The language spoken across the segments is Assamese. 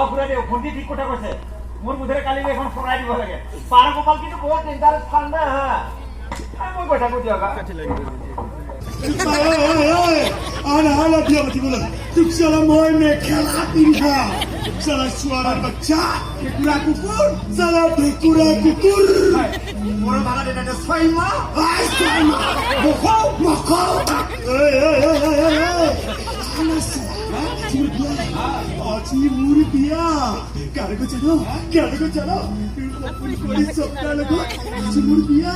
ঘুরে দিও ভন্টি ঠিক কথা কৈছে মোর বুধরে কালি এখন সরাই দিব লাগে পার গোপাল কিন্তু বহুত ডেঞ্জারাস ঠান্ডা হ্যাঁ মই কথা কই দিও Ala dia mati bola. Tuk salam moi me khela pinha. Salah suara baca. Kura kukur. Salah kura kukur. মোর ভাড়া দেনা ছয়মা Ai sama. Moko moko. Ala suara. Aji murdia. Kare ko chalo. Puri kori sokta lago. Aji murdia.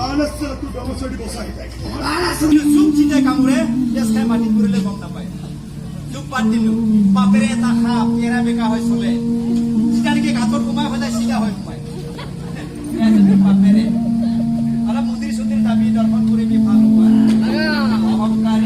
Ala suara tu gawo chodi bosai thak. Ala যুগ চিন্তা কামুরে দেশখাই মাটি কৰিলে গম নাপায় যুগ পাত দিলো বাপেৰে এটা খা পেৰা বেকা হৈ চলে চিটানিকে ঘাটত সোমাই সদায় চিধা হৈ সোমায় বাপেৰে অলপ মন্দিৰ সুন্দৰ দাবী দৰ্শন কৰিবি ভাল হোৱা অহংকাৰী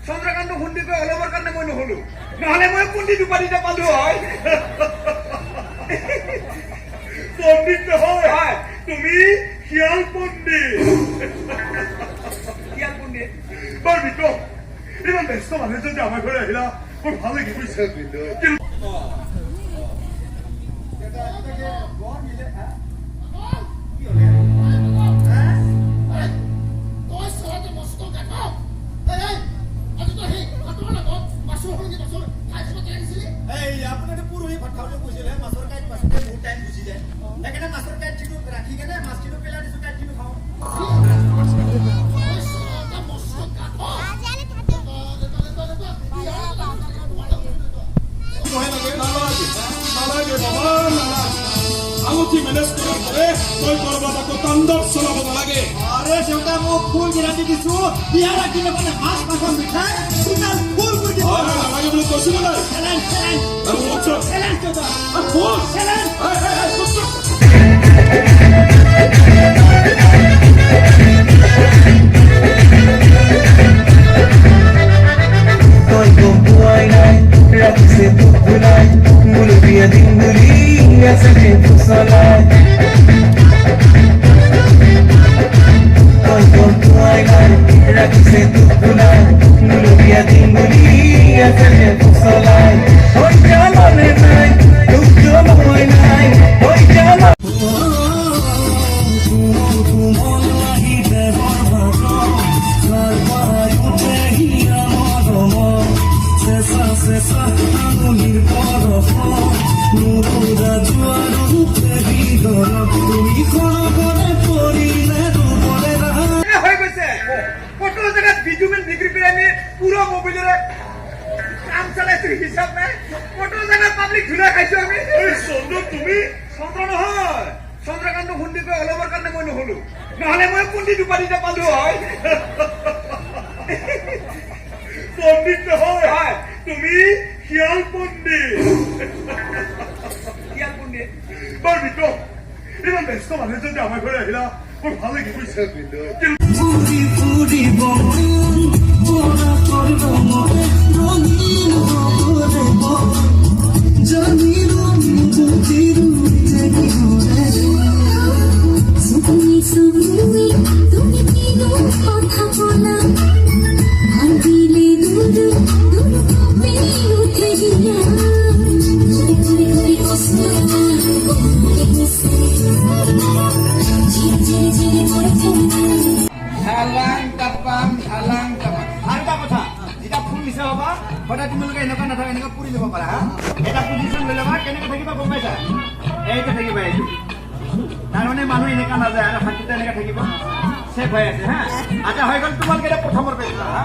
চন্দ্ৰকান্ত ভন্ডি কই অলপৰ কাৰণে মই নহলো নহলে মই পণ্ডিত উপাধিটা পালো হয় পণ্ডিত নহয় তুমি খিয়াল পণ্ডিত বৰ বিটো ইমান ব্যস্ত মানুহ যদি আমাৰ ঘৰে আহিলা মোৰ ভাল লাগি গৈছে ফুল গিৰাটি দিছো বিয়া ৰাখিলে মানে মাছ মাছ মিঠাই তোৰ ফুল কৰি দিব নালাগে বুলি কৈছিলো নাই তই গম পোৱাই নাই ৰাখিছে তোক ভুলাই মুলুবীয়া দিন বুলি আছে ফুচলাই রাখিছে তুক ভুলাই মুলুবীয়া দিন বুলি আছে ফুচলাই হৈ জানলে নাই তুক জমই নাই হৈ জান পুরো মোবাইলের কাম চালাইছো হিসাব নাই কত জায়গা পাবলিক ধুলা খাইছো আমি চন্দ্র তুমি চন্দ্র নহয় চন্দ্রকান্ত ভন্ডি কই অলপৰ কাৰণে মই নহলো নহলে মই পণ্ডিত উপাধিটা পালো হয় পণ্ডিত নহয় তুমি খিয়াল পণ্ডিত বৰ বিটো ইমান ব্যস্ত মানুহ যদি আমাৰ ঘৰে আহিলা মোৰ ভাল লাগি গৈছে সদায় তোমালোকে এনেকুৱা নাথাকে এনেকুৱা পুৰি ল'ব পাৰা হা এটা পজিশ্যন লৈ ল'বা কেনেকৈ থাকিবা গম পাইছা এইটো থাকিবা এইটো তাৰমানে মানুহ এনেকুৱা নাযায় আৰু হাতীটো এনেকৈ থাকিব চেফ হৈ আছে হা আচ্ছা হৈ গ'ল তোমালোকে এটা প্ৰথমৰ পেজ হা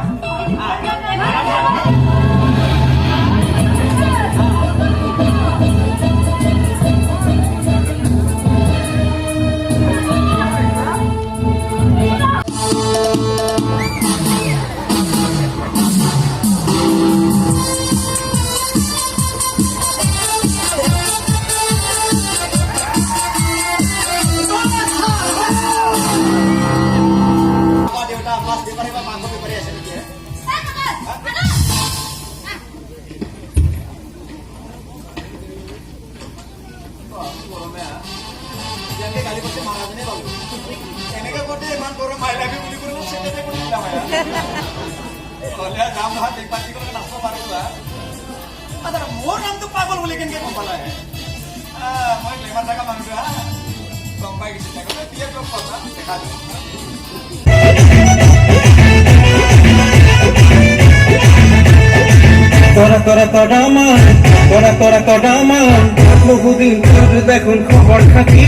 গৰমে যেনেকে গালি পাছে মহাৰাজনে পালো এনেকে কৰোঁতে ইমান গৰম মাই লাগে বুলি কৰি মোক চেটেতে কৰি দিলা মায়া হ'লে যাম নহয় দেখ পাতি কৰি নাচিব পাৰিবা মোৰ নামটো পাগল বুলি কেনেকে গম পালা মই বেমাৰ থকা মানুহটো গম পাই গৈছে বিয়ে লগ পাবা দেখা দিম তোরা বহুদিন তোর দেখুন খবর থাকি